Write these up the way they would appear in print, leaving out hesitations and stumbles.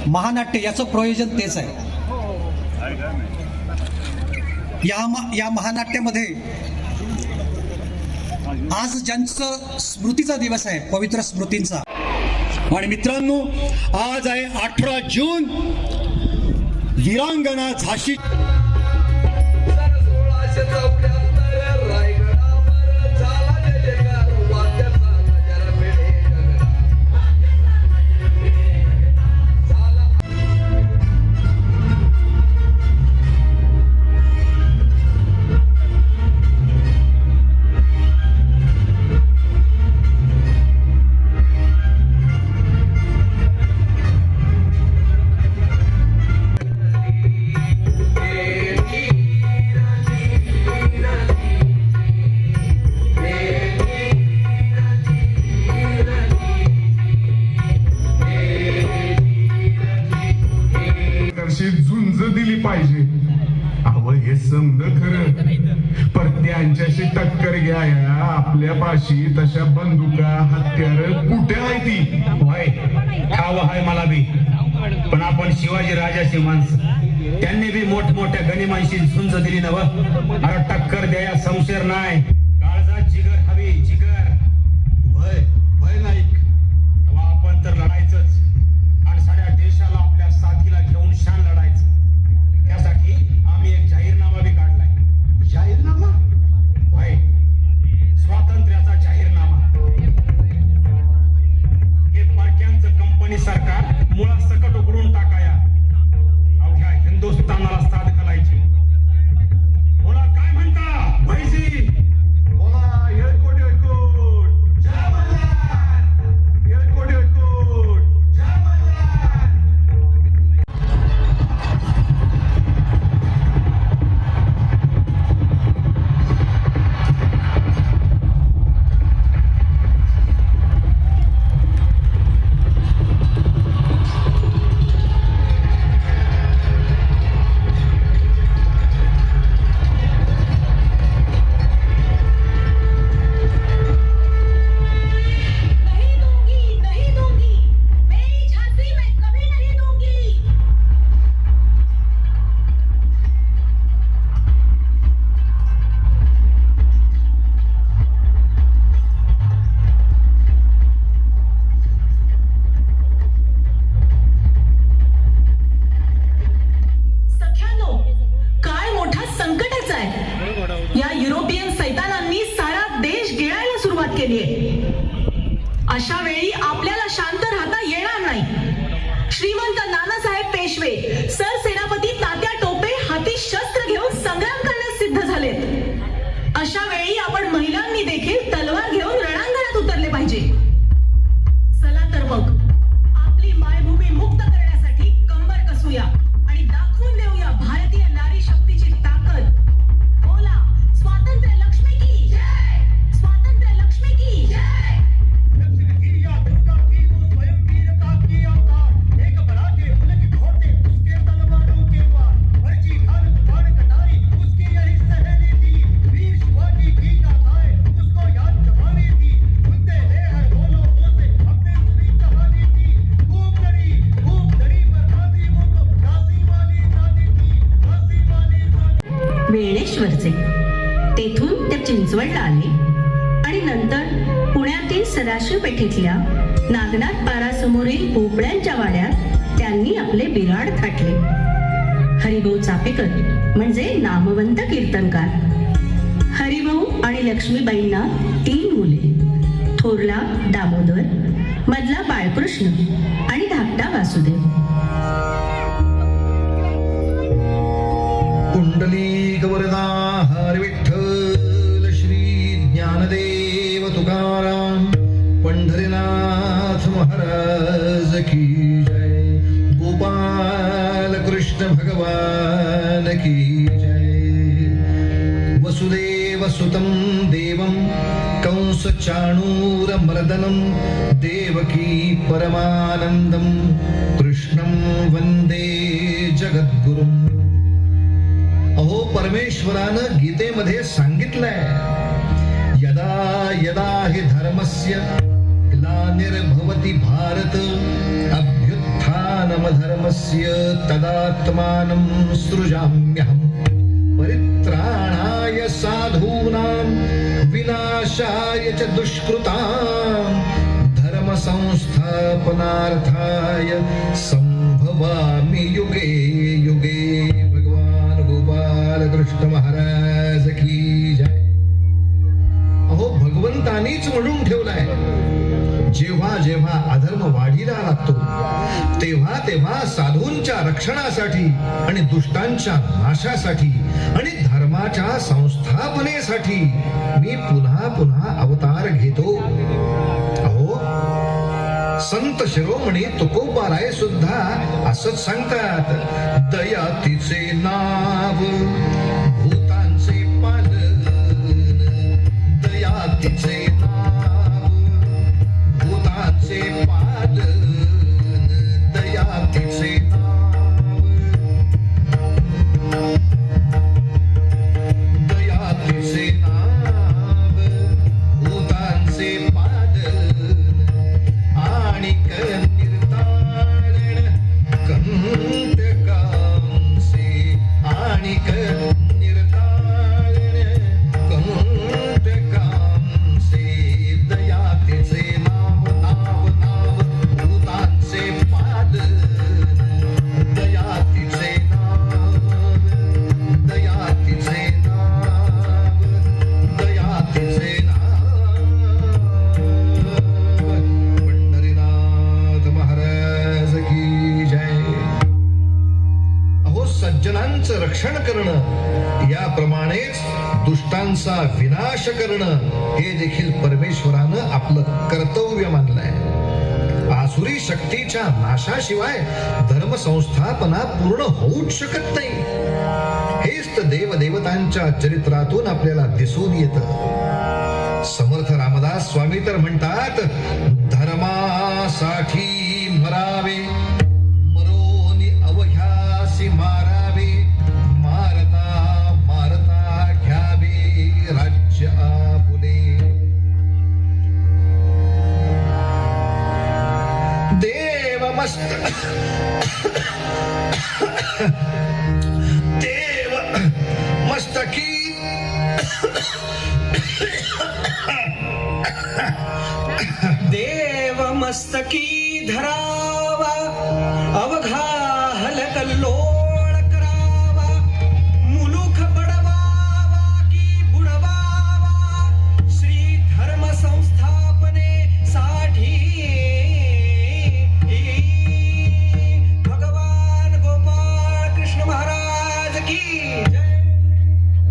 महानाट्य याचं प्रयोजन तेच आहे. या महानाट्यामध्ये आज ज्यांचं स्मृतीचा दिवस आहे, पवित्र स्मृतींचा. आणि मित्रांनो, आज आहे 18 जून. वीरांगना झाशी झुंज दिली पाहिजे. अहो हे समज खरं, परत्यांच्याशी टक्कर घ्याया आपल्यापाशी तशा बंदुका हत्यार कुठे आहे ती? होय, ठाव आहे मला बी. पण आपण शिवाजी राजाची माणसं, त्यांनी बी मोठमोठ्या गनिमांशी झुंज दिली नव. अरे टक्कर द्याया संशय नाही. काळजात जिगर हवी, जिगर. भय भय नाईक. आपण तर लढायचंच आणि साऱ्या देशाला आपल्या साथीला घेऊन शान लढायचं. त्यासाठी आम्ही एक जाहीरनामा बी काढलाय. जाहीरनामा? होय, स्वातंत्र्याचा जाहीरनामा. हे परक्यांचं कंपनी सरकार मुळासकट उकडून टाकाया, अवघ्या हिंदुस्थानाला साथ घालायची. बोला काय म्हणता भाईजी? बोला येळकोट येळकोट. जय मल्हार. येळकोट येळकोट. जय मल्हार. नहीं दूंगी, मेरी झांसी मैं कभी नहीं दूंगी. सख्यानो, काय मोठा संकटच आहे. या युरोपियन सैतानांनी सारा देश गिळायला सुरुवात केली आहे. अशा वेळी आपल्याला शांत राहता येणार नाही. श्रीमंत नानासाहेब पेशवे, सरसेनापती तात्या टोपे हाती शस्त्र घेऊन संग्राम करण्यास सिद्ध झालेत. अशा वेळी आपण महिलांनी देखील तलवार घेऊन रणांगणात उतरले पाहिजे. चला तर मग आपली मायभूमी मुक्त करण्यासाठी कंबर कसूया आणि दाखवून देऊया भारतीय नारी शक्तीची ताकद. बोला स्वातंत्र्य लक्ष्मी की जय. स्वातंत्र्य लक्ष्मी की जय. वेळेश्वरचे. तेथून ते चिंचवडला आले आणि नंतर पुण्यातील सदाशिव पेठेतल्या नागनाथ पारासमोरील भोपळ्यांच्या वाड्यात त्यांनी आपले बिराड थाटले. हरिभाऊ चापेकर म्हणजे नामवंत कीर्तनकार. हरिभाऊ आणि लक्ष्मीबाईंना 3 मुले. थोरला दामोदर, मधला बाळकृष्ण आणि धाकटा वासुदेव. कुंडलिक वरदा हर विठ्ठल श्री ज्ञानदेव तुकाराम पंढरीनाथ महाराज की जय. गोपाल कृष्ण भगवान की जय. वसुदेव सुतं देवं कंस चाणूर मर्दनं देवकी परमानंदं कृष्णं वंदे जगद्गुरुम्. अहो परमेश्वरानं गीतेमध्ये सांगितलंय, यदा यदा हि धर्मस्य ग्लानिर्भवति भारत अभ्युत्थानमधर्मस्य तदात्मानं सृजाम्यहम् परित्राणाय साधूनां विनाशाय च दुष्कृतां धर्म संस्थापनार्थाय संभवामि युगे युगे. भगवान गोपाल कृष्ण महाराज की जय. अहो भगवंतानीच म्हणून ठेवलाय, जेव्हा जेव्हा अधर्म वाढीला लागतो तेव्हा तेव्हा साधूंच्या रक्षणासाठी आणि दुष्टांच्या नाशासाठी आणि धर्माच्या संस्थापनेसाठी मी पुन्हा पुन्हा अवतार घेतो. अहो संत शिरोमणी तुकोबाराय सुद्धा असंच सांगतात, दया तिचे नाव भूतांचे पालन, दया तिचे नाव भूतांचे पालन, दया तिचे नाव, दया तिचे नाव भूतांचे पालन आणि निर्तारण कंटकांचे, आणि निर्तारण कंटकांचे, दया तिचे नाव नाव नाव भूतांचे पालन, दया तिचे नाव, दया तिचे नाव, दया तिचे नाव. पंढरीनाथ महाराज की जय. अहो सज्जनांचं रक्षण करणं याप्रमाणेच दुष्टांचा विनाश करणं हे देखील परमेश्वरानं आपलं कर्तव्य मानलंय. आसुरी शक्तीच्या नाशाशिवाय धर्म संस्थापना पूर्ण होऊच शकत नाही. हेच तर देवदेवतांच्या चरित्रातून आपल्याला दिसून येतं. समर्थ रामदास स्वामी तर म्हणतात, धर्मासाठी मरावे मरोनी अवघ्यासी मारावे, मारता मारता घ्यावे राज्य आपुले. देव मस्त देव मस्तकी देव मस्तकी धरावा, अवघा हलकल्लोळ करावा, मुलुख बडवावा की बुडवावा, श्री धर्म संस्थापनेसाठी भगवान गोपाळ कृष्ण महाराज की जय.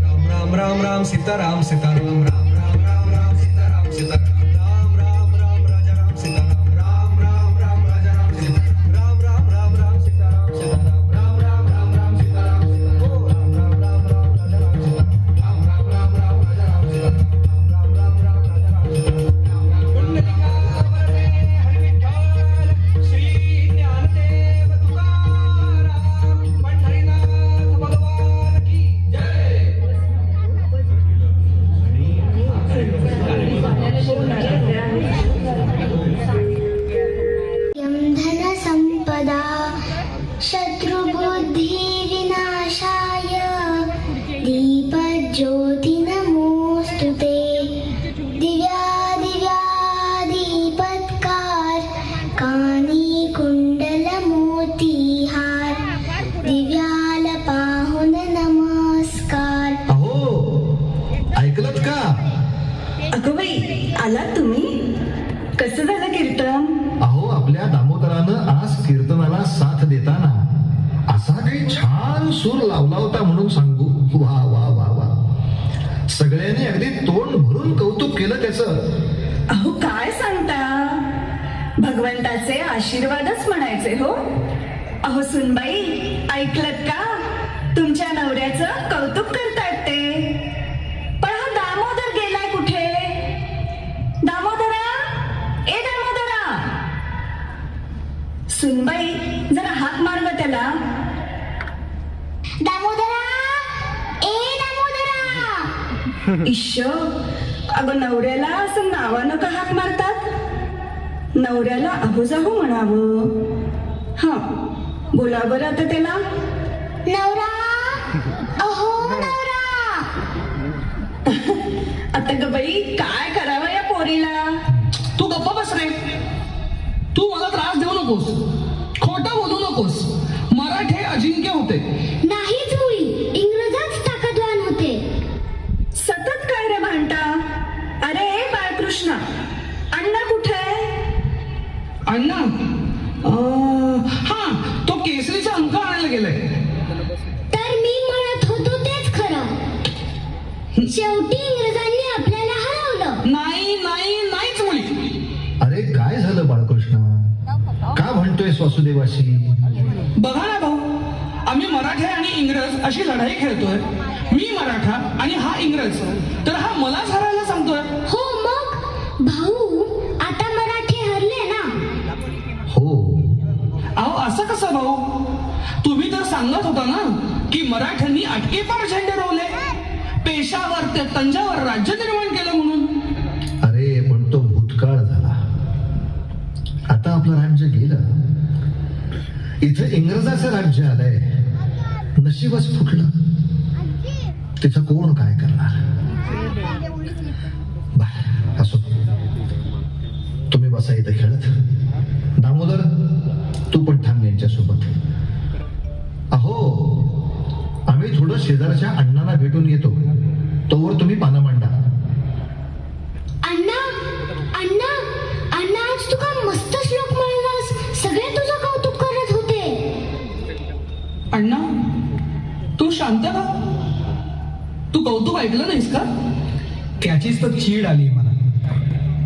राम राम राम राम सीताराम सीताराम, राम राम राम राम सीताराम सीताराम, राम राम राम राजा राम सीताराम, राम राम राम राजा राम सीताराम, राम राम राम राम सीताराम सीताराम, राम राम राम राम सीताराम सीताराम, ओ राम राम राम राम राजा राम सीताराम, राम राम राम राम राजा राम सीताराम, राम राम राम राम राजा राम सीताराम. पुंडलिकावरणे हरिविठ्ठल श्री ज्ञानदेव तुकाराम, पंढरीनाथ भगवान की जय. धन संपदा शत्रुबुद्धि विनाशाय दीपज्योति नमोस्तुते. दिव्या दिव्या दीपत्कार कानी कुंडल मोतीहार, दिव्याला पाहुन नमस्कार. अहो ऐकलत का? अगं बाई, आला तुम्ही? कसं झालं कीर्तन? अहो आपल्या दामोदरानं आज कीर्तनाला साथ देताना असा काही छान सूर लावला होता म्हणून सांगू. वा वा वा वा. सगळ्यांनी अगदी तोंड भरून कौतुक केलं त्याचं. अहो काय सांगता, भगवंताचे आशीर्वादच म्हणायचे हो. अहो सुनबाई, ऐकलत का? तुमच्या नवऱ्याचं कौतुक करतायत ते. पण हा दामोदर गेलाय कुठे? दामोदरा, ए दामोदरा. सुनबाई जरा हाक मार गं त्याला. दामोदरा इश्श, अगं नवऱ्याला असं नावानं का हाक मारतात? नवऱ्याला अहोजाहो म्हणावं. हा, बोला बरं आता त्याला. नवरा अहो नवरा. आता ग बाई, काय करावं या पोरीला? तू गप्पा बस रे. तू मला त्रास देऊ नकोस, खोटं बोलू नकोस. मराठे अजिंक्य होते. नाहीच मुळी, इंग्रजच ताकदवान होते. सतत काय रे भांडता? अरे बाळकृष्ण, अण्णा कुठे? अण्णा हा, तो केसरीचा अंक आणायला गेलाय. तर मी म्हणत होतो तेच खरं. शेवटी इंग्रजांनी आपल्याला हरवलं. नाही नाही नाहीच मुली. अरे काय झालं बाळकृष्ण? का म्हणतोयस वासुदेवाशी? बघा ना भाऊ, आम्ही मराठे आणि इंग्रज अशी लढाई खेळतोय. मी मराठा आणि हा इंग्रज, तर हा मलाच हरायला सांगतोय. हो मग भाऊ, आता मराठी हरले ना. हो. अहो असं कसं भाऊ? तुम्ही तर सांगत होता ना की मराठ्यांनी अटकेपार झेंडे रोवले, पेशावर ते तंजावर राज्य निर्माण केलं म्हणून. अरे पण तो भूतकाळ झाला. आता आपलं राज्य गेलं. इथं इंग्रजाचं राज्य आलंय. नशीबच फुटलं. तिथं कोण काय करणार? बर, असो. तुम्ही बसा इथं खेळत. दामोदर, तू पण थांब यांच्यासोबत. अहो, आम्ही थोडं शेजारच्या अण्णांना भेटून येतो. तोवर तुम्ही पानं मांडा. अण्णा अण्णा अण्णा, आज तू का मस्त श्लोक म्हणलास. सगळे तुझं कौतुक करत होते. अण्णा, तू शांत का? तू कौतुक ऐकलं नाहीस का? त्याचीच तर चीड आली मला.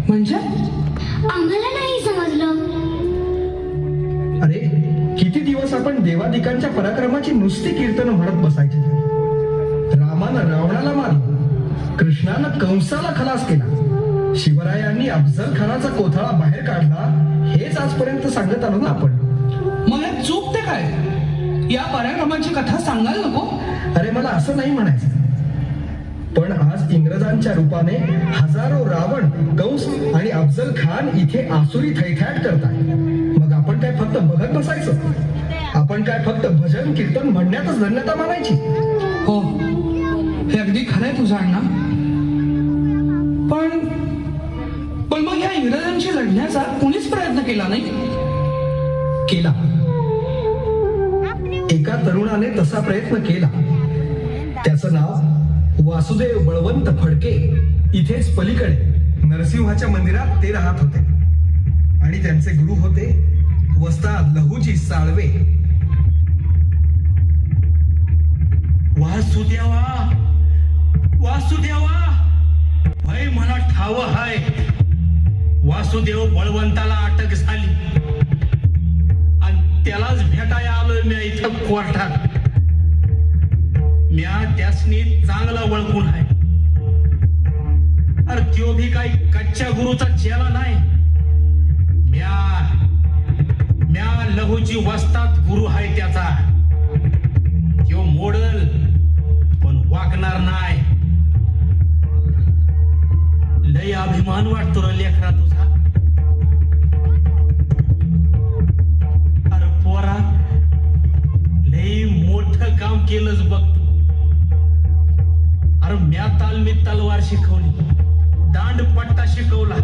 म्हणजे आम्हाला नाही समजलं. अरे किती दिवस आपण देवादिकांच्या पराक्रमाची नुसती कीर्तन म्हणत बसायची. रामानं रावणाला मारलं, कृष्णानं कंसाला खलास केला, शिवरायांनी अफजल खानाचा कोथळा बाहेर काढला, हेच आजपर्यंत सांगत आलो ना आपण. मग यात चूक ते काय? या पराक्रमाची कथा सांगायला नको? अरे मला असं नाही म्हणायचं, पण आज इंग्रजांच्या रूपाने हजारो रावण, कंस आणि अफजल खान इथे आसुरी थैथयाट करतात. मग आपण काय फक्त बघत बसायचं? आपण काय फक्त भजन कीर्तन म्हणण्यातच धन्यता मानायची? हो, हे अगदी खरंय तुझं अण्णा. पण मग या इंग्रजांशी लढण्याचा कुणीच प्रयत्न केला नाही. केला. एका तरुणाने तसा प्रयत्न केला. त्याचं नाव वासुदेव बळवंत फडके. इथेच पलीकडे नरसिंहाच्या मंदिरात ते राहत होते आणि त्यांचे गुरु होते वस्ताद लहुजी साळवे. वासुदेवा वासुदेवा, भय मला ठाव हाय. वासुदेव बळवंताला अटक झाली आणि त्यालाच भेटायला आलोय मी इथं कोर्टात. म्या त्यासनी चांगला वळखून आहे. अरे त्यो भी काही कच्च्या गुरुचा चेला नाही. म्या लहूची वस्तात गुरु आहे त्याचा. त्यो मोडल पण वागणार नाही. लय अभिमान वाटतो रे लेकरा तुझा. अरे पोरा, लय मोठं काम केलंच बघ तू. अरे म्या तालमी तलवार शिकवली, दांडपट्टा शिकवला,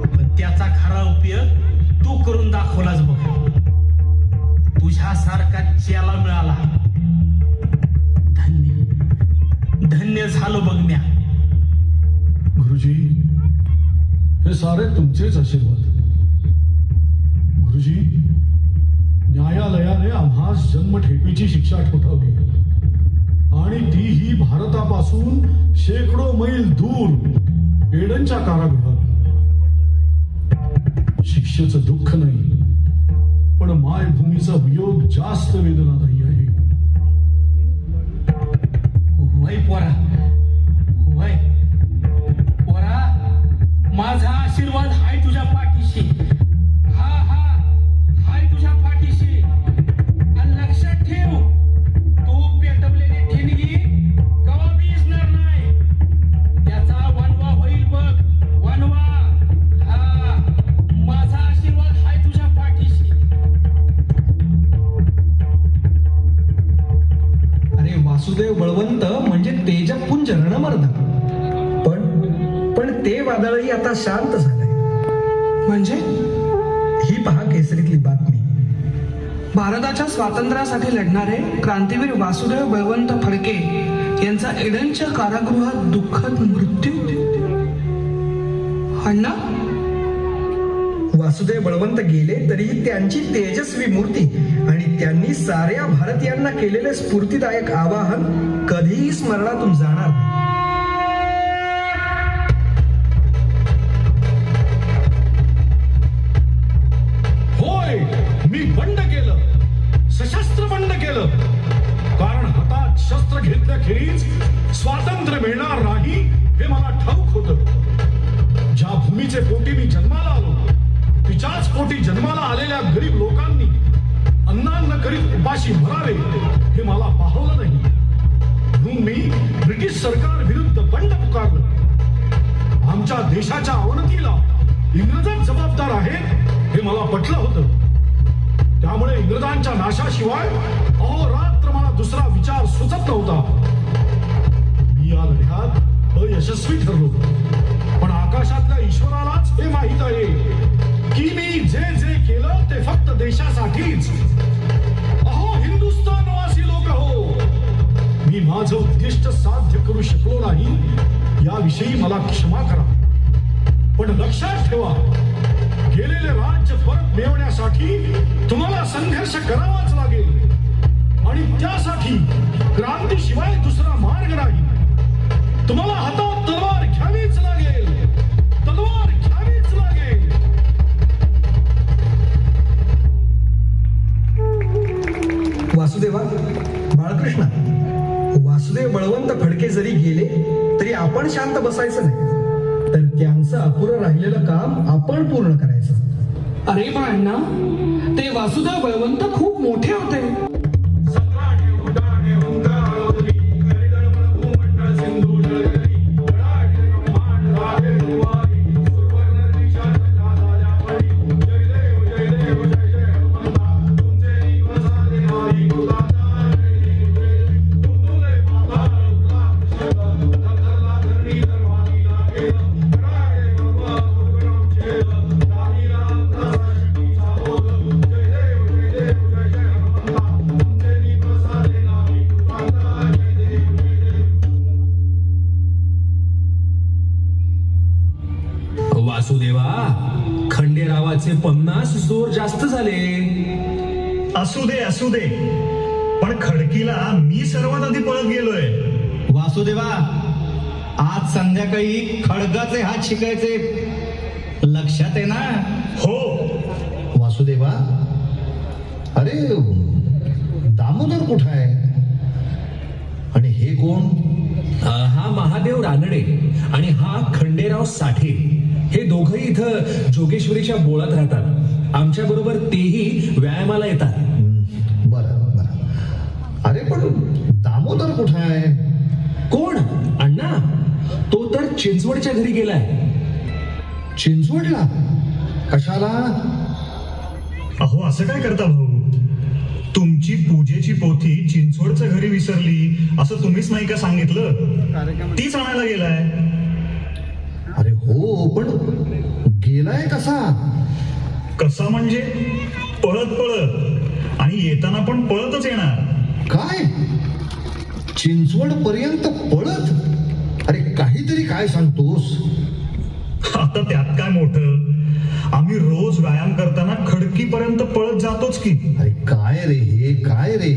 पण त्याचा खरा उपयोग तू करून दाखवलाच बघ. तुझ्यासारखा चेला मिळाला. धन्य धन्य झालो बघ म्या. गुरुजी, हे सारे तुमचेच आशीर्वाद. गुरुजी, न्यायालयाने आम्हास जन्मठेपेची शिक्षा ठोठावली आणि तीही भारतापासून शेकडो मैल दूर एडनच्या कारागृहात. शिक्षेचं दुःख नाही, पण मायभूमीचा वियोग जास्त वेदनादायी आहे. वय पोरा, वय पोरा, माझा आशीर्वाद हाय तुझ्या पाठीशी. हाय तुझ्या पाठीशी. आणि लक्षात ठेव, तू पेटवलेली ठिणगी कवा भिजणार नाही. वादळही आता शांत झालंय. म्हणजे ही पहा केसरीतली बातमी. भारताच्या स्वातंत्र्यासाठी लढणारे क्रांतीवीर वासुदेव बळवंत फडके यांचा एडनच्या कारागृहात दुःखद मृत्यू. अण्णा, वासुदेव बळवंत गेले तरीही त्यांची तेजस्वी मूर्ती आणि त्यांनी साऱ्या भारतीयांना केलेले स्फूर्तिदायक आवाहन कधीही स्मरणातून जाणार नाही. होय, मी बंड केलं, सशस्त्र बंड केलं. कारण हातात शस्त्र घेतल्याखेरीज स्वातंत्र्य मिळणार नाही हे मला ठाऊक होतं. ज्या भूमीचे पोटी मी जन्माला आलो तिच्याच पोटी जन्माला आलेल्या गरीब लोकांनी अन्नान्न करीत उपाशी मरावे हे मला पाहवलं नाही. म्हणून मी ब्रिटिश सरकार विरुद्ध बंड पुकारलं. आमच्या देशाच्या अवनतीला इंग्रजच जबाबदार आहेत हे मला पटलं होतं. त्यामुळे इंग्रजांच्या नाशाशिवाय अहोरात्र मला दुसरा विचार सुचत नव्हता. मी या लढ्यात अयशस्वी ठरलो. पण आकाशातल्या ईश्वरालाच हे माहीत आहे की मी जे जे केलं ते फक्त देशासाठीच. अहो हिंदुस्थानवासी लोक हो, मी माझं उद्दिष्ट साध्य करू शकलो नाही याविषयी मला क्षमा करा. पण लक्षात ठेवा, गेलेले राज्य परत मिळवण्यासाठी तुम्हाला संघर्ष करावाच लागेल आणि त्यासाठी क्रांतीशिवाय दुसरा मार्ग नाही. तुम्हाला हातात तलवार घ्यावीच लागेल, तलवार घ्यावीच लागेल. वासुदेवा, बाळकृष्ण, वासुदेव बळवंत फडके जरी गेले तरी आपण शांत बसायचं नाही, तर त्यांचं अपुरं राहिलेलं काम आपण पूर्ण करायचं. अरे पण अण्णा, ते वासुदेव बळवंत खूप मोठे होते. वासुदेवा, खंडेरावाचे 50 जोर जास्त झाले. असू दे, पण खडकीला मी सर्वात आधी पळत गेलोय. वासुदेवा, आज संध्याकाळी खडगाचे हात शिकायचे, लक्षात आहे ना? हो. वासुदेवा, अरे दामोदर कुठं आहे आणि हे कोण? हा महादेव रानडे आणि हा खंडेराव साठे, हे दोघंही इथं जोगेश्वरीच्या बोळात राहतात. आमच्या बरोबर तेही व्यायामाला येतात. बरं. अरे पण दामोदर कुठं आहे? कोण? अण्णा, तो तर चिंचवडच्या घरी गेलाय. चिंचवडला? कशाला? अहो असं काय करता भाऊ? तुमची पूजेची पोथी चिंचवडच्या घरी विसरली असं तुम्हीच नाही का सांगितलं? तीच आणायला गेलाय. अरे हो, पण गेलाय कसा? कसा म्हणजे? पळत आणि येताना पण पळतच येणार. काय? चिंचवड पर्यंत पळत? अरे काहीतरी काय सांगतोस? आता त्यात काय मोठं? आम्ही रोज व्यायाम करताना खडकीपर्यंत पळत जातोच की. अरे काय रे,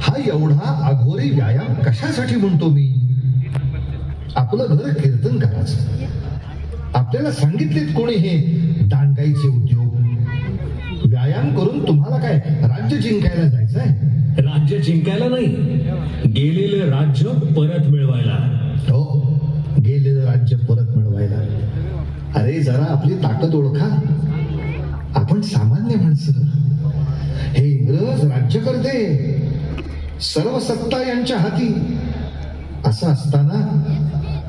हा एवढा अघोरी व्यायाम कशासाठी म्हणतो मी? आपलं घर कीर्तन करायचं. आपल्याला सांगितलेत कोणी हे दांडगाईचे उद्योग? व्यायाम करून तुम्हाला काय राज्य जिंकायला जायचंय? राज्य जिंकायला नाही, गेलेलं राज्य परत मिळवायला. हो, गेलेलं राज्य परत मिळवायला. अरे जरा आपली ताकद ओळखा. आपण सामान्य माणसं, हे इंग्रज राज्य करते, सर्व सत्ता यांच्या हाती. असं असताना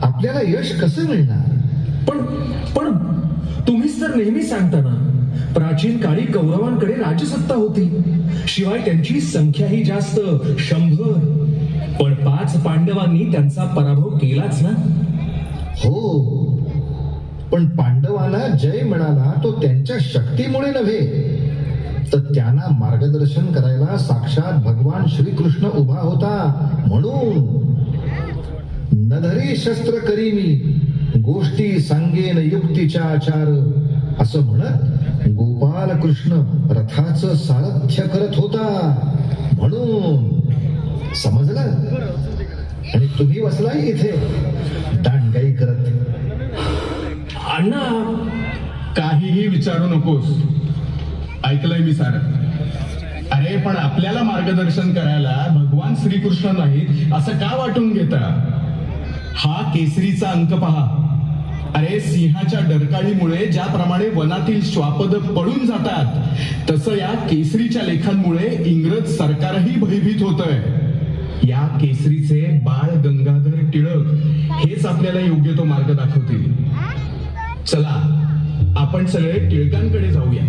आपल्याला यश कसं मिळणार? पण तुम्हीच तर नेहमी सांगता ना, प्राचीन काळी कौरवांकडे राजसत्ता होती, शिवाय त्यांची संख्याही जास्त, 100. पण 5 पांडवांनी त्यांचा पराभव केलाच ना. हो, पण पांडवांना जय मिळाला तो त्यांच्या शक्तीमुळे नव्हे, तर त्यांना मार्गदर्शन करायला साक्षात भगवान श्रीकृष्ण उभा होता म्हणून. न धरी शस्त्र करी मी, गोष्टी सांगेन युक्तीच्या आचार, असं म्हणत गोपाल कृष्ण रथाचं सारथ्य करत होता म्हणून. समजलं? आणि तुम्ही बसलाय इथे दांडगाई करत. अण्णा, काहीही विचारू नकोस, ऐकलंय मी सारं. अरे पण आपल्याला मार्गदर्शन करायला भगवान श्रीकृष्ण नाहीत असं का वाटून घेता? हा केसरीचा अंक पहा. अरे सिंहाच्या डरकाळीमुळे ज्याप्रमाणे वनातील श्वापद पळून जातात, तसं या केसरीच्या लेखांमुळे इंग्रज सरकारही भयभीत होतंय. या केसरीचे बाळ गंगाधर टिळक हेच आपल्याला योग्य तो मार्ग दाखवतील. चला आपण सगळे टिळकांकडे जाऊया.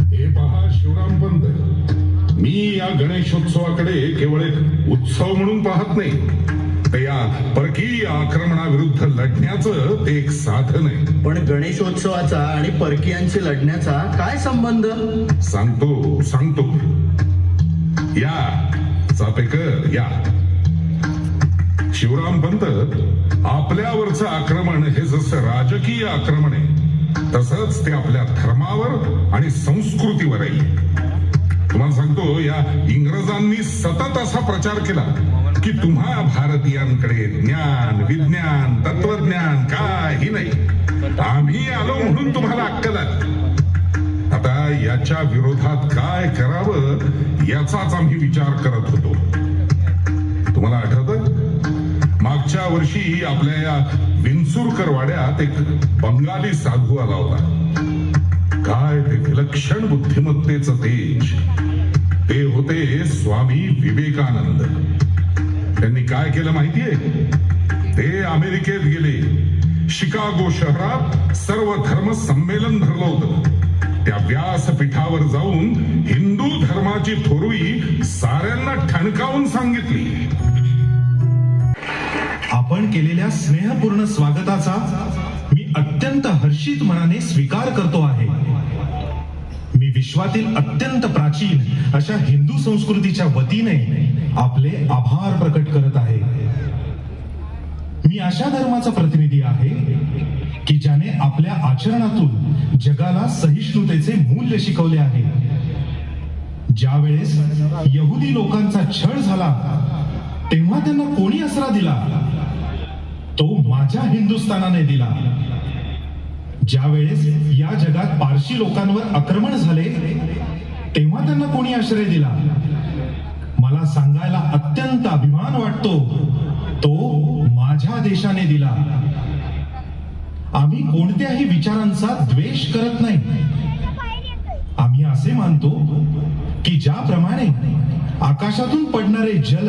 हे पहा शिवरामपंत, मी या गणेशोत्सवाकडे केवळ एक उत्सव म्हणून पाहत नाही, तर या परकीय आक्रमणाविरुद्ध लढण्याचं ते एक साधन आहे. पण गणेशोत्सवाचा आणि परकीयांशी लढण्याचा काय संबंध? सांगतो. या चापेकर या. शिवरामपंत, आपल्यावरचं आक्रमण हे जसं राजकीय आक्रमण आहे, तसंच ते आपल्या धर्मावर आणि संस्कृतीवरही. तुम्हाला सांगतो, या इंग्रजांनी सतत असा प्रचार केला की तुम्हा भारतीयांकडे ज्ञान, विज्ञान, तत्वज्ञान काही नाही, आम्ही आलो म्हणून तुम्हाला अक्कल आली. आता याच्या विरोधात काय करावं याचाच आम्ही विचार करत होतो. तुम्हाला आठवतं, मागच्या वर्षी आपल्या या विंचुरकर वाड्यात एक बंगाली साधू आला होता. काय ते विलक्षण बुद्धिमत्तेचं तेज. ते होते स्वामी विवेकानंद. त्यांनी काय केलं माहितीये? ते अमेरिकेत गेले. शिकागो शहरात सर्व धर्म संमेलन भरलं होतं. त्या व्यासपीठावर जाऊन हिंदू धर्माची थोरवी साऱ्यांना ठणकावून सांगितली. आपण केलेल्या स्नेहपूर्ण स्वागताचा मी अत्यंत हर्षित मनाने स्वीकार करतो आहे. मी विश्वातील अत्यंत प्राचीन अशा हिंदू संस्कृतीच्या वतीने आपले आभार प्रकट करत आहे. मी अशा धर्माचा प्रतिनिधी आहे की ज्याने आपल्या आचरणातून जगाला सहिष्णुतेचे मूल्य शिकवले आहे. ज्या वेळेस यहुदी लोकांचा छळ झाला तेव्हा त्यांना कोणी आसरा दिला? तो माझ्या हिंदुस्थानाने दिला. ज्या वेळेस या जगात पारशी लोकांवर आक्रमण झाले तेव्हा त्यांना कोणी आश्रय दिला? मला सांगायला अत्यंत अभिमान वाटतो, तो माझ्या देशाने दिला. आम्ही कोणत्याही विचारांचा द्वेष करत नाही. आम्ही असे मानतो की ज्याप्रमाणे आकाशातून पडणारे जल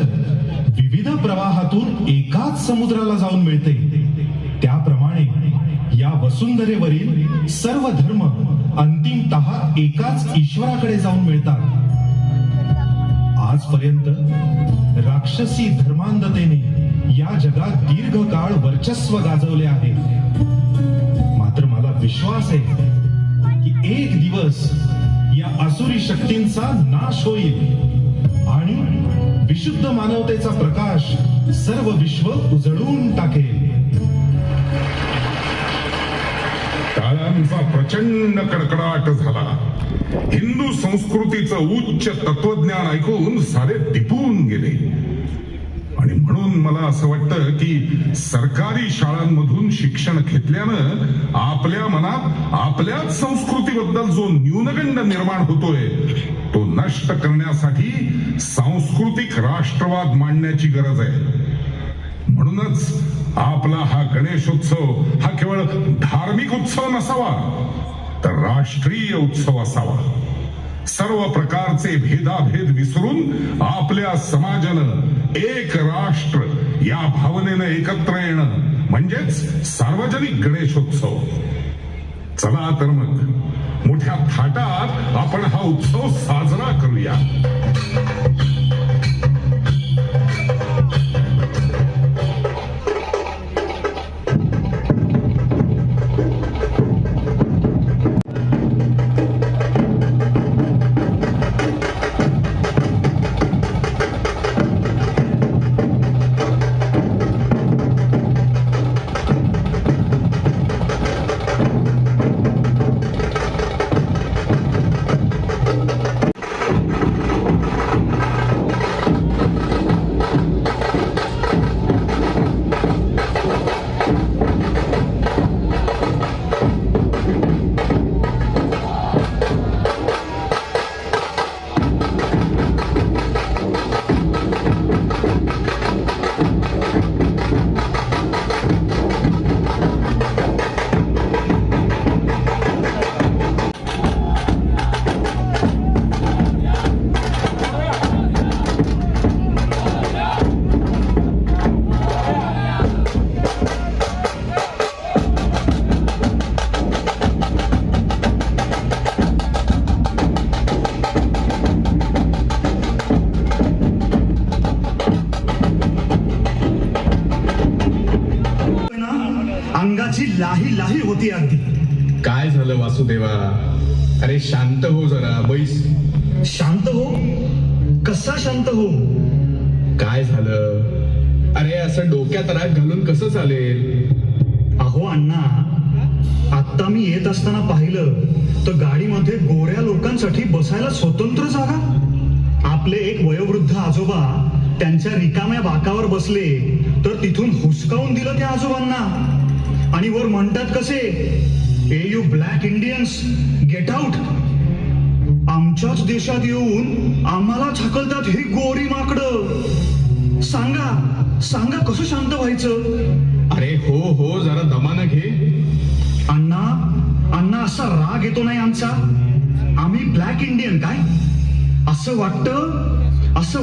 विविध प्रवाहातून एकाच समुद्राला जाऊन मिळते, त्याप्रमाणे या वसुंधरेवरील सर्व धर्म अंतिमतः एकाच ईश्वराकडे जाऊन मिळतात. आजपर्यंत राक्षसी धर्मांधतेने या जगात दीर्घकाळ वर्चस्व गाजवले आहे. मात्र मला विश्वास आहे की एक दिवस या असुरी शक्तींचा नाश होईल आणि विशुद्ध मानवतेचा प्रकाश सर्व विश्व उजळून टाकेल. टाळ्यांचा प्रचंड कडकडाट झाला. हिंदू संस्कृतीचं उच्च तत्वज्ञान ऐकून सारे दिपून गेले. आणि म्हणून मला असं वाटतं की सरकारी शाळांमधून शिक्षण घेतल्यानं आपल्या मनात आपल्याच संस्कृतीबद्दल जो न्यूनगंड निर्माण होतोय तो नष्ट करण्यासाठी सांस्कृतिक राष्ट्रवाद मांडण्याची गरज आहे. म्हणूनच आपला हा गणेशोत्सव हा केवळ धार्मिक उत्सव नसावा, तर राष्ट्रीय उत्सव असावा. सर्व प्रकारचे भेदाभेद विसरून आपल्या समाजानं एक राष्ट्र या भावनेनं एकत्र येणं म्हणजेच सार्वजनिक गणेशोत्सव. चला तर मग मोठ्या थाटात आपण हा उत्सव साजरा करूया. लाही लाही होती अगदी. काय झालं वासुदेवा? अरे शांत हो जरा, बैस. शांत हो? कसा शांत हो? काय झालं? अरे असं डोक्यात राग घालून कसं चालेल? अहो अण्णा, आता मी येत असताना पाहिलं तर गाडीमध्ये गोऱ्या लोकांसाठी बसायला स्वतंत्र जागा. आपले एक वयोवृद्ध आजोबा त्यांच्या रिकाम्या बाकावर बसले तर तिथून हुसकावून दिलं त्या आजोबांना आणि वर म्हणतात कसे, ए you black Indians, get out. आमच्याच देशात येऊन आम्हाला छाकलतात ही गोरी माकडं. सांगा सांगा कसं शांत व्हायचं? अरे हो हो, जरा दमानं घे. अण्णा अण्णा, असा राग येतो नाही आमचा. आम्ही ब्लॅक इंडियन काय? असं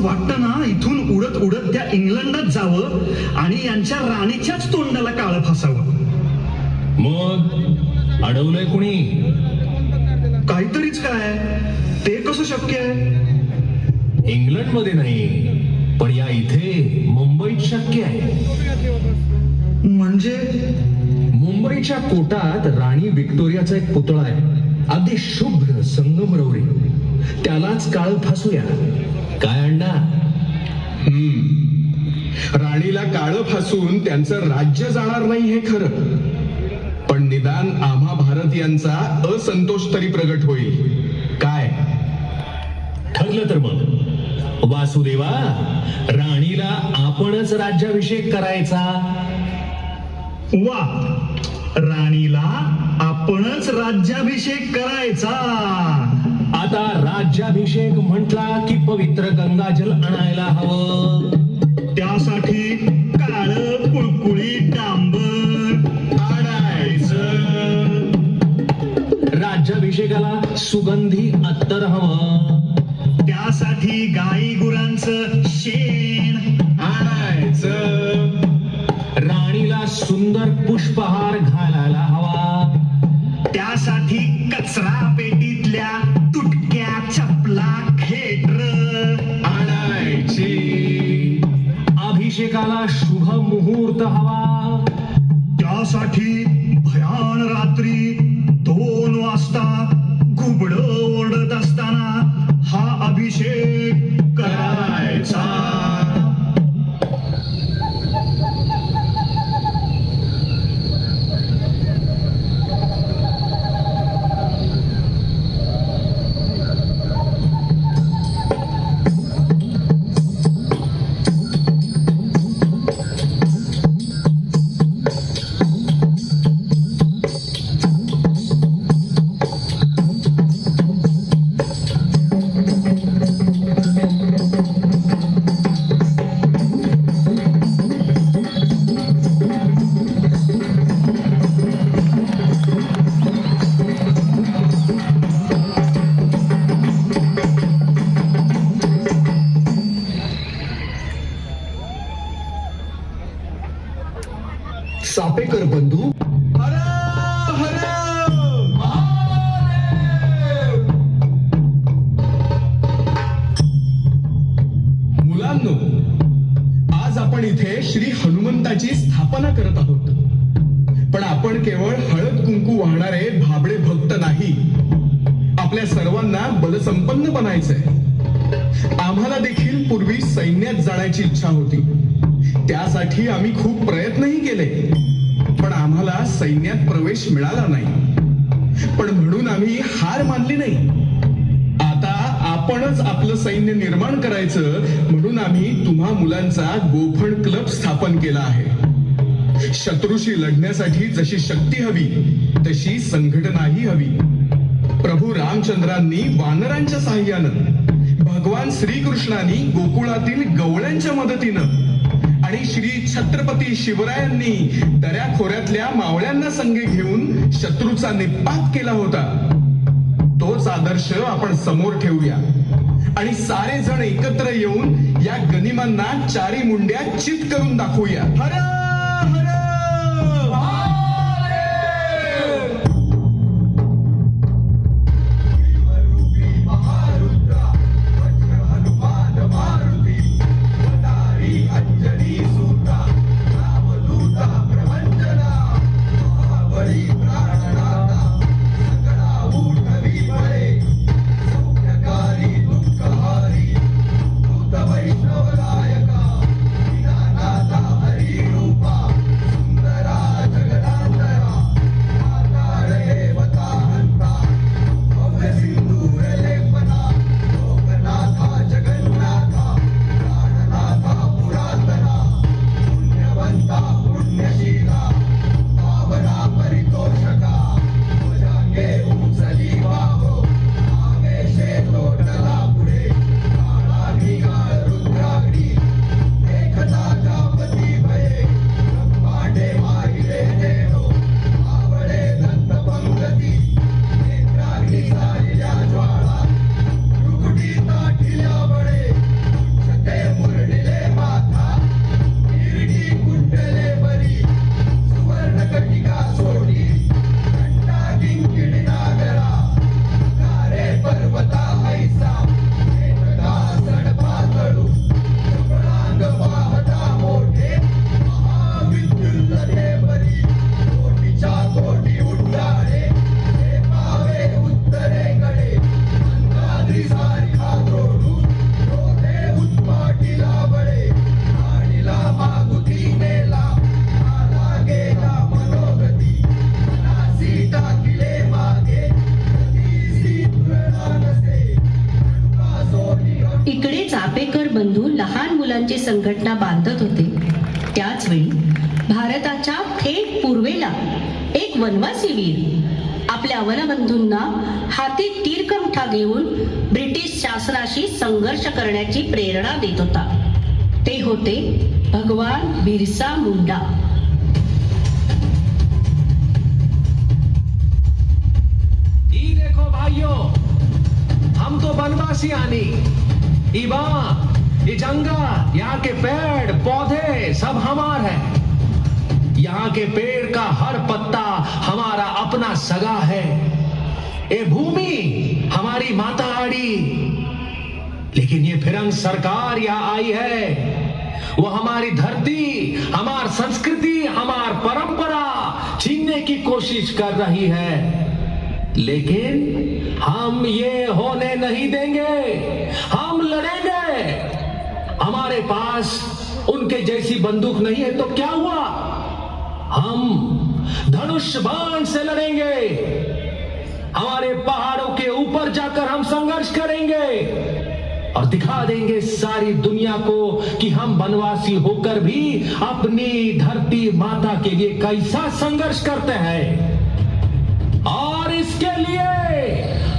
वाटतं ना इथून उडत उडत त्या इंग्लंडात जावं आणि यांच्या राणीच्याच तोंडाला काळं फासावं. मग अडवलंय कुणी? काहीतरीच काय, ते कसं शक्य आहे? इंग्लंडमध्ये नाही, पण या इथे मुंबईत शक्य आहे. म्हणजे मुंबईच्या कोटात राणी व्हिक्टोरियाचा एक पुतळा आहे, अगदी शुभ्र संगमरवरी. त्यालाच काळ फासूया. काय अण्णा? राणीला काळं फासून त्यांचं राज्य जाणार नाही हे खरं, पण निदान आम्हा भारतीयांचा असंतोष तरी प्रगट होईल. काय ठरलं तर मग वासुदेवा, राणीला आपणच राज्याभिषेक करायचा. वा, राणीला आपणच राज्याभिषेक करायचा. आता राज्याभिषेक म्हटला की पवित्र गंगाजल आणायला हवं. त्यासाठी काळं कुळकुळीत डांबर आणायचं. राज्याभिषेकाला सुगंधी अत्तर हवं. त्यासाठी गाई गुरांचं शेण आणायचं. राणीला सुंदर पुष्पहार घालायला हवा. त्यासाठी कचरा पेटीतल्या तुटक्या चपला खेटर आणायची. अभिषेकाला शुभ मुहूर्त हवा. त्यासाठी भयान रात्री 2 वाजता घुबड ओरडत असताना हा अभिषेक करायचा. सापेकर बंधू, मुलांनो, आज आपण इथे श्री हनुमंताची स्थापना करत आहोत. पण आपण केवळ हळद कुंकू वाहणारे भाबडे भक्त नाही. आपल्या सर्वांना बलसंपन्न बनायचंय. आम्हाला देखील पूर्वी सैन्यात जाण्याची इच्छा होती. त्यासाठी आम्ही खूप प्रयत्नही केले, पण आम्हाला सैन्यात प्रवेश मिळाला नाही. पण म्हणून आम्ही हार मानली नाही. आता आपणच आपलं सैन्य निर्माण करायचं म्हणून आम्ही तुम्हा मुलांचा गोफण क्लब स्थापन केला आहे. शत्रूशी लढण्यासाठी जशी शक्ती हवी तशी संघटनाही हवी. प्रभू रामचंद्रांनी वानरांच्या साहाय्यानं, भगवान श्रीकृष्णांनी गोकुळातील गवळ्यांच्या मदतीनं आणि श्री छत्रपती शिवरायांनी दऱ्याखोऱ्यातल्या मावळ्यांना संगे घेऊन शत्रूचा निपात केला होता. तोच आदर्श आपण समोर ठेवूया आणि सारे जण एकत्र येऊन या गनिमांना चारी मुंड्या चित करून दाखवूया. हर हर फौजांची संघटना बांधत होते त्याच वेळी भारताच्या थेट पूर्वेला एक वनवासी वीर आपल्या वनबंधूंना हाती तीरकमठा घेऊन ब्रिटिश शासनाशी संघर्ष करण्याची प्रेरणा देत होता. ते होते भगवान बिरसा मुंडा. ये देखो भाइयों, हम तो वनवासी आनी इबा ये जंगल, यहाँ के पेड़ पौधे सब हमार है. यहाँ के पेड़ का हर पत्ता हमारा अपना सगा है. ये भूमि हमारी माता आड़ी. लेकिन ये फिरंग सरकार यहाँ आई है, वो हमारी धरती, हमार संस्कृति, हमार परंपरा छीनने की कोशिश कर रही है. लेकिन हम ये होने नहीं देंगे. हम लड़ेंगे. हमारे पास उनके जैसी बंदूक नहीं है तो क्या हुआ, हम धनुष बाण से लड़ेंगे. हमारे पहाड़ों के ऊपर जाकर हम संघर्ष करेंगे और दिखा देंगे सारी दुनिया को कि हम वनवासी होकर भी अपनी धरती माता के लिए कैसा संघर्ष करते हैं. और इसके लिए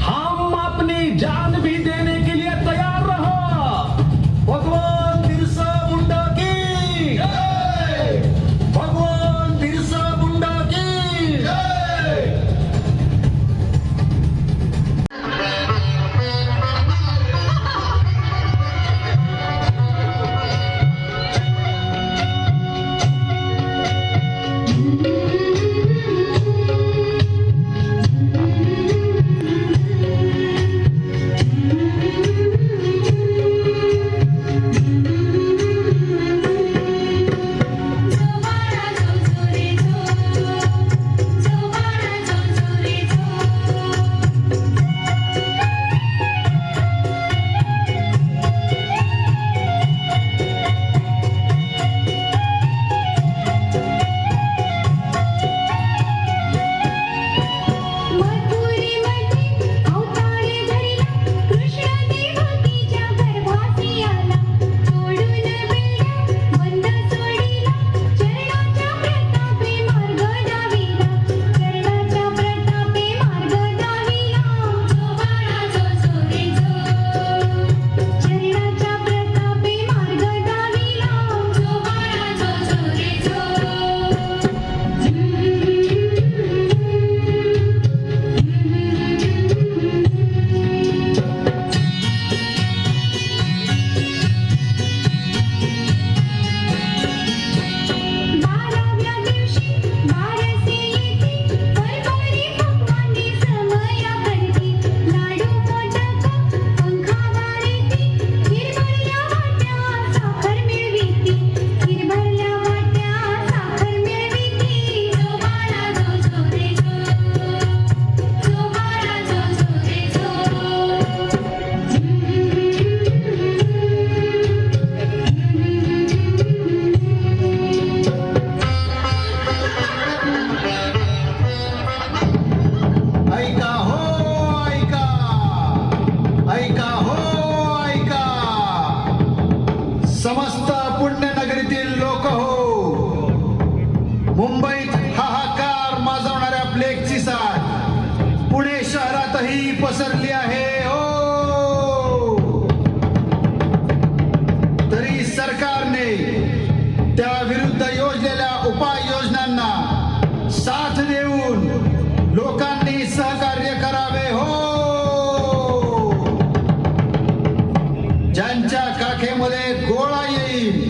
हम अपनी जान भी देने के लिए तैयार रहो. भगवान बिरसा मुंडा की जय. भगवान बिरसा मुंडा की जय. समस्त पुण्यनगरीतील लोक हो, मुंबईत हाहाकार माजवणाऱ्या प्लेगची साथ पुणे शहरातही पसरली आहे हो. तरी सरकारने त्या विरुद्ध योजलेल्या उपाययोजनांना साथ देऊन लोकांनी सहकार्य करावे हो. ज्यांच्या काखेमध्ये गोळा येईल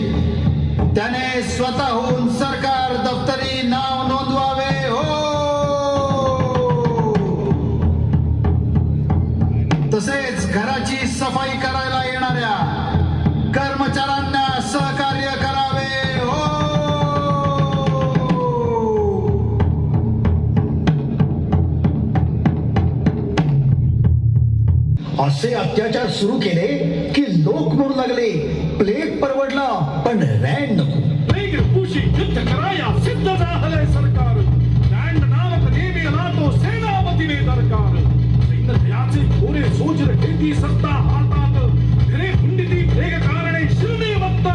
त्याने स्वतःहून सरकार दफ्तरी नाव नोंदवावे हो. तसेच घराची सफाई करायला येणाऱ्या कर्मचाऱ्यांना सहकार्य करावे हो. असे अत्याचार सुरू केले की लोक म्हणू लागले प्लेग परवडला पण रँड नको. प्लेग रूपी युद्ध कराया सिद्ध झालंय सरकार. रँड नामक नेमीला तो सेनापतीने दरकार. सैन्याचे घोडे सोजर घेती सत्ता हातात. घरे हुंडीती प्लेग कारणे शिरणे वक्ता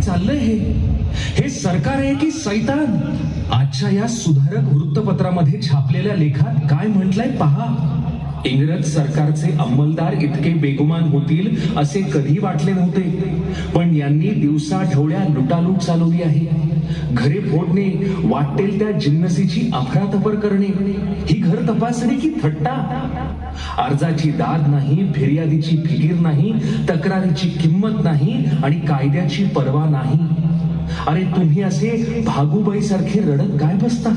चाललंय हे सरकार आहे की सैतान? आजच्या या सुधारक वृत्तपत्रामध्ये छापलेल्या लेखात काय म्हटलंय पहा. इंग्रज सरकारचे अंमलदार इतके बेगुमान होतील असे कधी वाटले नव्हते, पण यांनी दिवसा ढवळ्या लुटालूट चालवली आहे. घरे फोडणे, वाटेल त्या जिन्नसीची अफरातफर करणे, ही घर तपासणी की थट्टा? अर्जाची दाद नाही, फिर्यादीची फिकीर नाही, तक्रारीची किंमत नाही आणि कायद्याची पर्वा नाही. अरे तुम्ही असे भागूबाई सारखे रडत काय बसता?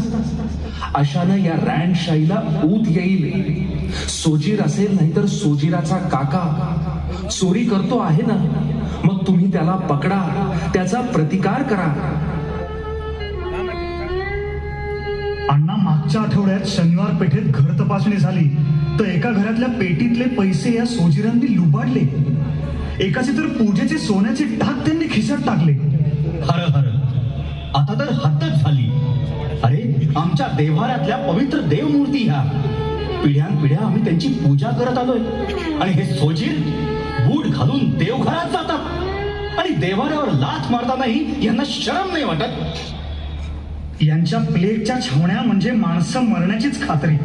अशानं या रँडशाहीला ऊत येईल. सोजीर असेल नाहीतर सोजीराचा काका चोरी करतो आहे ना, मग तुम्ही त्याला पकडा, त्याचा प्रतिकार करा. अण्णा, मागच्या आठवड्यात शनिवार पेठेत घर तपासणी झाली तर एका घरातल्या पेटीतले पैसे या सोजीरांनी लुबाडले. एकाचे तर पूजेचे सोन्याचे टाक त्यांनी खिशात टाकले. हर हर, आता तर हद्दच झाली. अरे, आमच्या देव्हाऱ्यातल्या पवित्र देवमूर्ती ह्या पिढ्यानपिढ्या आम्ही त्यांची पूजा करत आलोय आणि हे सोजीर बूट घालून देवघरात जातात आणि देव्हाऱ्यावर लाथ मारतानाही यांना शरम नाही वाटत. यांच्या प्लेगच्या छावण्या म्हणजे माणसं मरण्याचीच खात्री.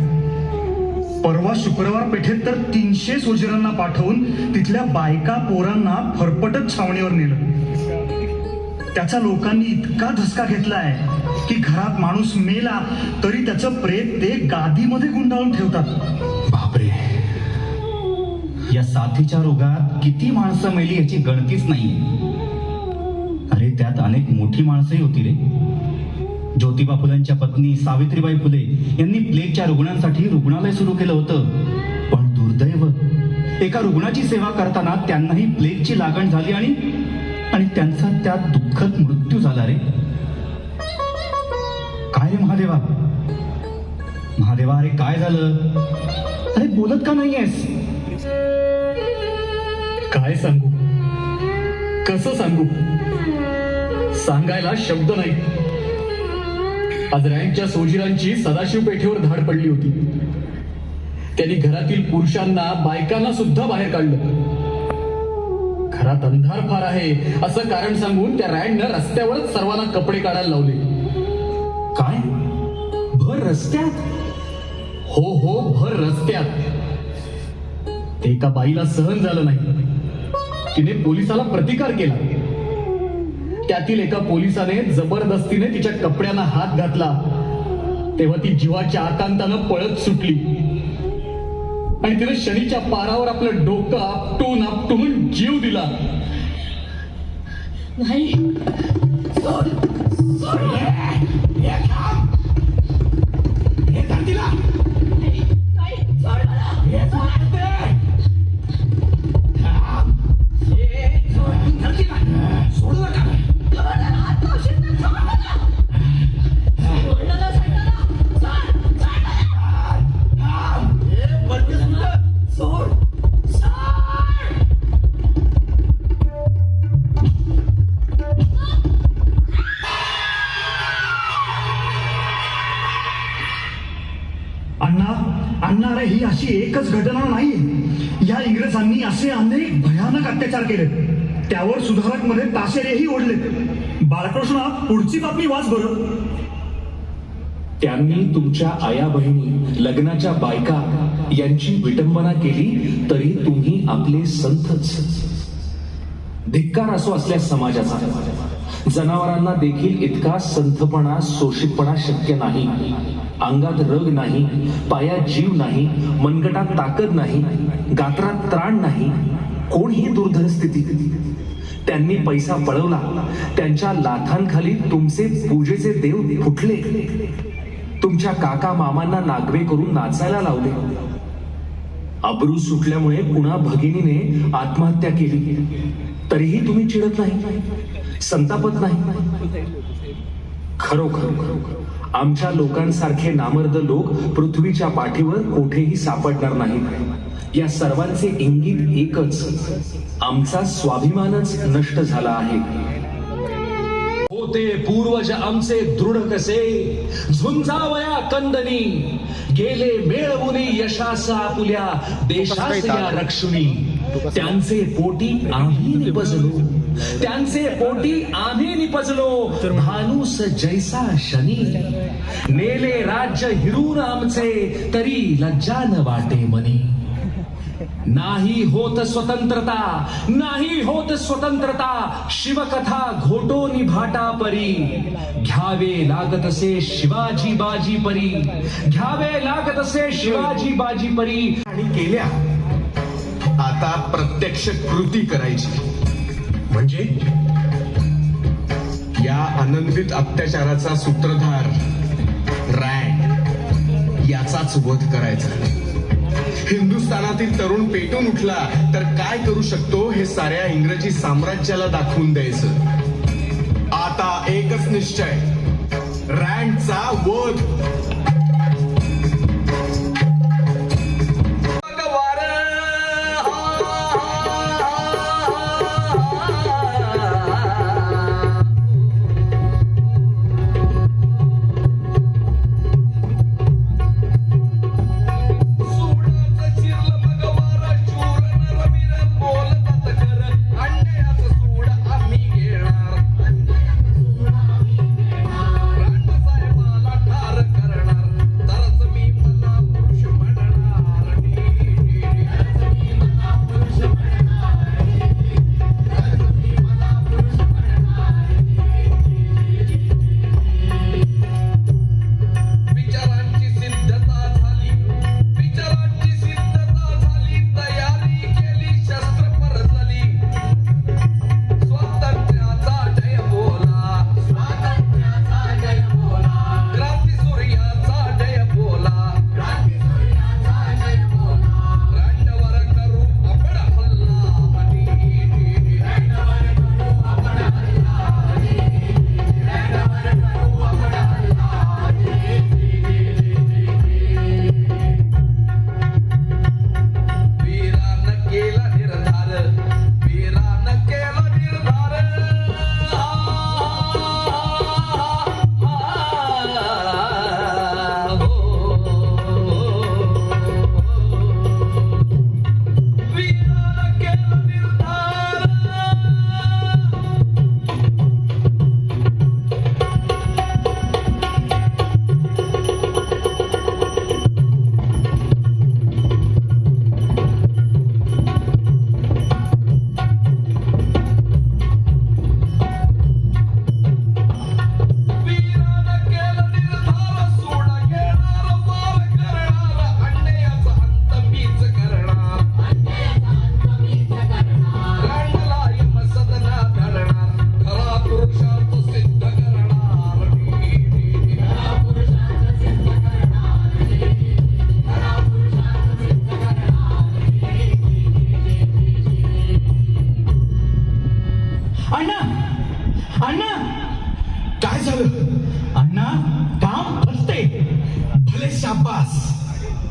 परवा शुक्रवार पेठेत तर 300 सोजीरांना पाठवून तिथल्या बायका पोरांना फरफटत छावणीवर नेलं. त्याचा लोकांनी इतका धसका घेतलाय की घरात माणूस मेला तरी त्याचं प्रेत ते गादीमध्ये गुंडाळून ठेवतात. बापरे, या साथीच्या रोगात किती माणसं मेली याची गणतीच नाही. अरे, त्यात अनेक मोठी माणसंही होती रे. ज्योतिबा फुलेंच्या पत्नी सावित्रीबाई फुले यांनी प्लेगच्या रुग्णांसाठी रुग्णालय सुरू केलं होतं. पण दुर्दैव, एका रुग्णाची सेवा करताना त्यांनाही प्लेगची लागण झाली आणि त्यांचा त्यात दुःखद मृत्यू झाला रे. काय रे महादेवा, महादेवा, अरे काय झालं? अरे बोलत का नाहीयेस? काय सांगू, कसं सांगू, सांगायला शब्द नाही. आज रँकच्या सोजीरांची सदाशिव पेठेवर धाड पडली होती. त्यांनी घरातील पुरुषांना, बायकांना सुद्धा बाहेर काढलं. घरात अंधार फार आहे असं कारण सांगून त्या रँडनं रस्त्यावरच सर्वांना कपडे काढायला लावले. काय, भर रस्त्यात? हो, भर रस्त्यात. ते एका बाईला सहन झालं नाही. तिने पोलिसाला प्रतिकार केला. त्यातील एका पोलिसाने जबरदस्तीने तिच्या कपड्यांना हात घातला तेव्हा ती जीवाच्या आकांतानं पळत सुटली आणि तिने शनीच्या पारावर आपलं डोकं आपटून आपटून जीव दिला. नाही, अण्णा, अरे ही अशी एकच घटना नाही. या इंग्रजांनी असे अनेक भयानक अत्याचार केले. त्यावर सुधारक मध्ये ताशेरेही ओढले. बाळकृष्णा, पुढची बातमी वाच बरं. त्यांनी तुमच्या आया बहिणी, लग्नाच्या बायका यांची विटंबना केली तरी तुम्ही आपले संतच. धिक्कार असो असल्या समाजाचा. जनावरांना देखील इतका संथपणा, शोषितपणा शक्य नाही. अंगात रग नाही, पायात जीव नाही, मनगटात ताकद नाही, गात्रात त्राण नाही. कोण ही दुर्धर स्थिती? त्यांनी पैसा पळवला, त्यांच्या लाथांखाली तुमचे पूजेचे देव फुटले. तुमच्या काका मामांना नागवे करून नाचायला लावले. अब्रू सुटल्यामुळे पुन्हा भगिनीने आत्महत्या केली तरीही तुम्ही चिडत नाही, संतापत नाही. खरोखर आमच्या लोकांसारखे नामर्द लोक पृथ्वीच्या पाठीवर कोठेही सापडणार नाहीत. या सर्वांचे इंगित एकच, आमचा स्वाभिमानच नष्ट झाला आहे. होते पूर्वज आमचे दृढ कसे, झुंजावया कंदनी, गेले मिळवुनी यशास आपुल्या देशास या रक्षुनी. त्यांचे पोटी आम्ही निपजलो, त्यांचे पोटी आम्ही निपजलो भानुस जैसा शनी. नेले राज्य हिरून आमचे तरी लज्जा न वाटे मनी. नाही होत स्वतंत्रता, नाही होत स्वतंत्रता, शिवकथा घोटो निभाटा परी. घ्यावे लागत असे शिवाजी बाजी परी, घ्यावे लागत असे शिवाजी बाजी परी. आणि केल्या, आता प्रत्यक्ष कृती करायची. म्हणजे या आनंदित अत्याचाराचा सूत्रधार रँड याचाच वध करायचा. हिंदुस्थानातील तरुण पेटून उठला तर काय करू शकतो हे साऱ्या इंग्रजी साम्राज्याला दाखवून द्यायचं. आता एकच निश्चय, रँडचा वध.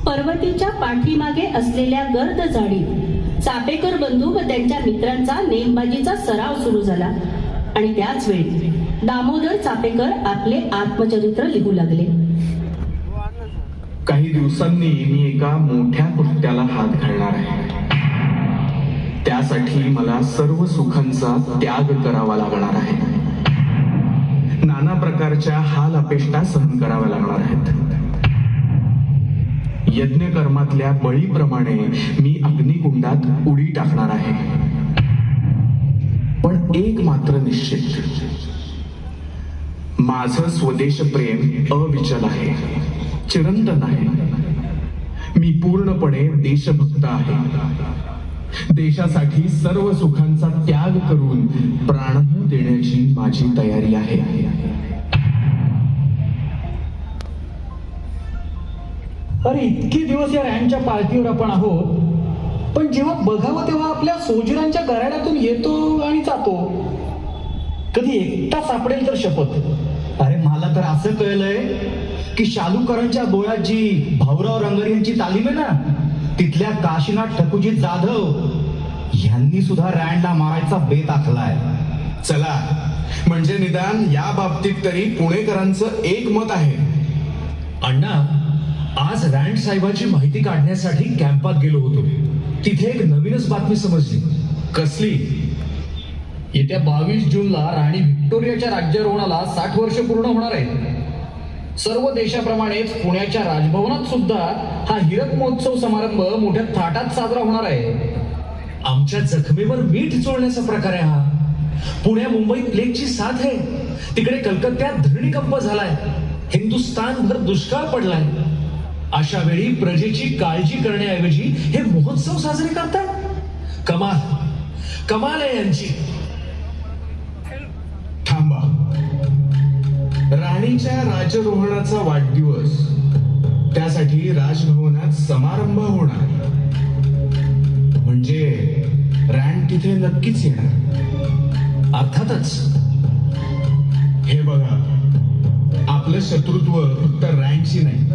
पर्वतीच्या पाठीमागे असलेल्या गर्द झाडीत चापेकर बंधू व त्यांच्या मित्रांचा नेमबाजीचा सराव सुरू झाला आणि त्याच वेळी दामोदर चापेकर आपले आत्मचरित्र लिहू लागले. काही दिवसांनी मी एका मोठ्या कृत्याला हात घालणार आहे. त्यासाठी मला सर्व सुखांचा त्याग करावा लागणार आहे. नाना प्रकारच्या हाल अपेष्टा सहन कराव्या लागणार आहेत. यज्ञ कर्मातल्या बळीप्रमाणे मी अग्निकुंडात उडी टाकणार आहे. पण एक मात्र निश्चित, माझं स्वदेश प्रेम अविचल आहे, चिरंतन आहे. मी पूर्णपणे देशभक्त आहे. देशासाठी सर्व सुखांचा त्याग करून प्राणही देण्याची माझी तयारी आहे. अरे इतके दिवस या रँडच्या पार्टीवर आपण आहोत, पण जेव्हा बघावं तेव्हा आपल्या सोजरांच्या घराण्यातून येतो आणि जातो. कधी एकटा सापडेल तर शपथ. अरे मला तर असं कळलंय की शालूकरांच्या बोळ्यात जी भाऊराव रंगर यांची तालीम आहे ना, तिथल्या काशीनाथ ठकुजी जाधव यांनी सुद्धा रँडला मारायचा बेत आखलाय. चला, म्हणजे निदान या बाबतीत तरी पुणेकरांचं एक मत आहे. अण्णा, आज रँड साहेबाची माहिती काढण्यासाठी कॅम्पात गेलो होतो. तिथे एक नवीनच बातमी समजली. कसली? येत्या 22 जूनला राणी व्हिक्टोरियाच्या राज्यारोहणाला 60 वर्ष पूर्ण होणार आहेत. सर्व देशाप्रमाणेच पुण्याच्या राजभवनात सुद्धा हा हीरक महोत्सव समारंभ मोठ्या थाटात साजरा होणार आहे. आमच्या जखमेवर मीठ चोळण्याचा प्रकार आहे हा. पुण्या मुंबईत प्लेगची साथ आहे, तिकडे कलकत्त्यात धरणीकंप झालाय, हिंदुस्थानभर दुष्काळ पडलाय. अशा वेळी प्रजेची काळजी करण्याऐवजी हे महोत्सव साजरे करतात. कमाल कमाल आहे यांची. थांबा, राणीच्या राजरोहणाचा वाढदिवस, त्यासाठी राजभवनात समारंभ होणार, म्हणजे रँड तिथे नक्कीच येणार. अर्थातच. हे बघा, आपलं शत्रुत्व फक्त रँडशी नाही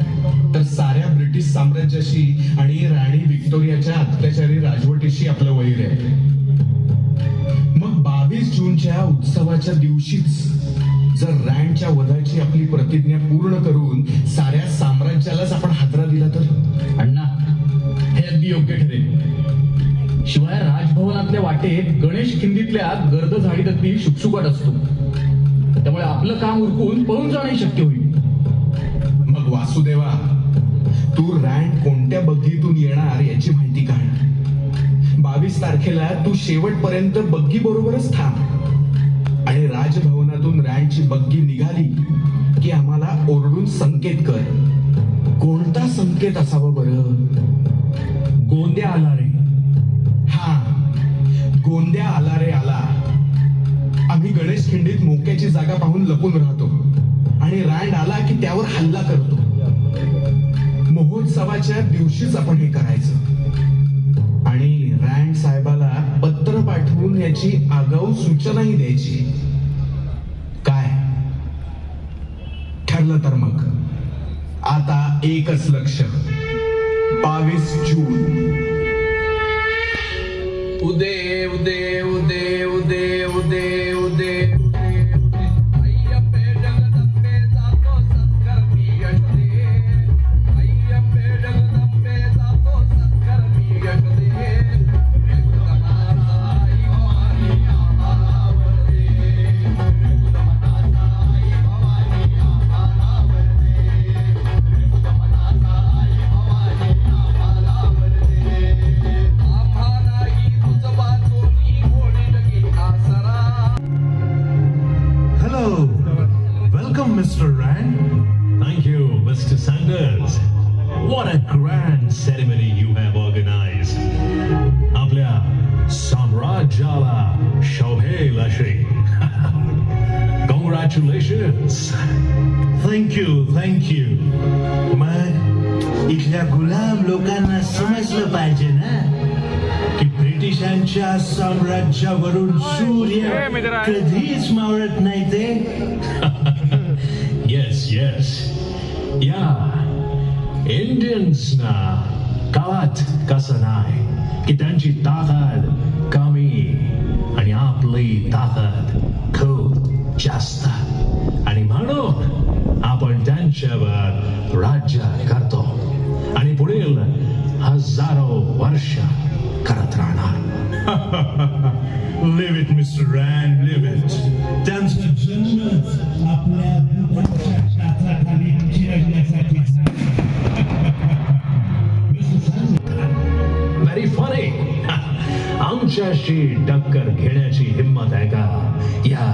तर साऱ्या ब्रिटिश साम्राज्याशी आणि राणी व्हिक्टोरियाच्या अत्याचारी राजवटीशी आपलं वैर आहे. मग 22 जूनच्या उत्सवाच्या दिवशीच जर रँडच्या वधाची आपली प्रतिज्ञा पूर्ण करून साऱ्या साम्राज्यालाच आपण हादरा दिला तर? अण्णा, हे अगदी योग्य ठरेल. शिवाय राजभवनातल्या वाटेत गणेश खिंडीतल्या गर्द झाडीत अगदी शुकशुकाट असतो, त्यामुळे आपलं काम उरकून पळून जाणे शक्य होईल. मग वासुदेवा, तू रँड कोणत्या बग्गीतून येणार याची माहिती काढ. 22 तारखेला तू शेवटपर्यंत बग्गी बरोबरच थांब आणि राजभवनातून रँडची बग्गी निघाली की आम्हाला ओरडून संकेत कर. कोणता संकेत असावा बरं? गोंद्या आला रे. हा, गोंद्या आला रे आला. आम्ही गणेश खिंडीत मोक्याची जागा पाहून लपून राहतो आणि रँड आला की त्यावर हल्ला करतो. महोत्सवाच्या दिवशीच आपण हे करायचं आणि रँड साहेबाला पत्र पाठवून याची आगाऊ सूचनाही द्यायची. काय ठरलं तर मग आता एकच लक्ष, 22 जून. उदे उदे उदे उदे उदे उदे Mr. Rand. Thank you, Mr. Sanders. What a grand ceremony you have organized. आपल्या साम्राज्याला शोभेल अशी. Congratulations. Thank you. मग इथल्या गुलाम लोकांना समजलं पाहिजे ना की ब्रिटिशांच्या साम्राज्यावरून सूर्य कधीच मावळत नाही ते. Yes. या इंडियन्सना कळत कसं नाही की त्यांची ताकद कमी आणि आपली ताकद खूप जास्त, आणि म्हणून आपण त्यांच्यावर राज्य करतो आणि पुढील हजारो वर्ष करत राहणार. Live it, Mr. Rand, live it. त्यांचा जन्म आपल्या छात्राखाली चिरडण्यासाठी. Very funny. आमच्याशी टक्कर घेण्याची हिंमत आहे का या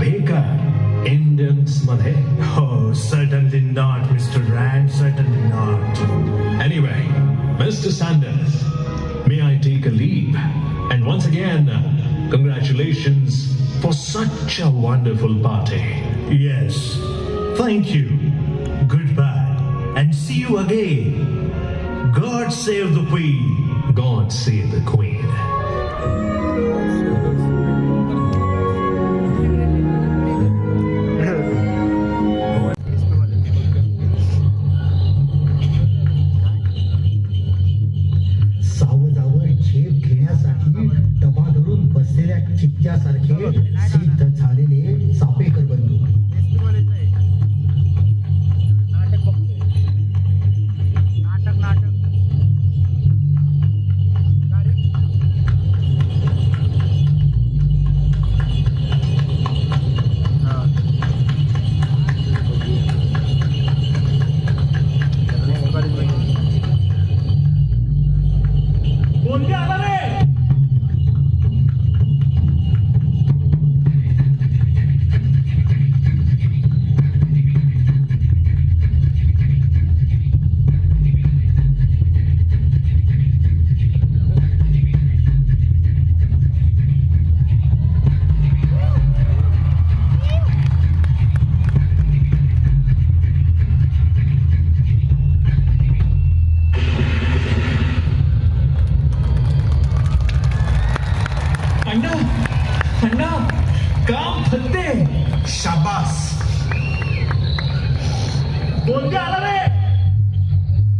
बेकार इंडियन्स मध्ये? Oh, certainly not, Mr. Rand, certainly not. Anyway, Mr. Sanders, may I take a leave? And once again, congratulations for such a wonderful party. Yes, thank you. Goodbye, and see you again. God save the Queen. God save the Queen. सावजावर झेप घेण्यासाठी डबा धरून बसलेल्या चित्त्यासारखे सिद्ध झालेले चापेकर बंधू. गोंदिया आला रे. अण्णा अण्णा काम फत्ते. शाबास. गोंदिया आला रे.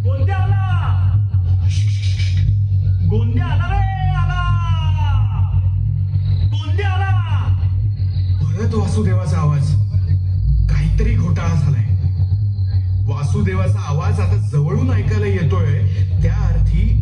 गोंदिया आला. गोंदिया आला रे. आला. गोंदिया आला. परत वासुदेवाचा आवाज. काहीतरी घोटाळा झालाय. वासुदेवाचा आवाज आता जवळून ऐकायला येतोय, त्या अर्थी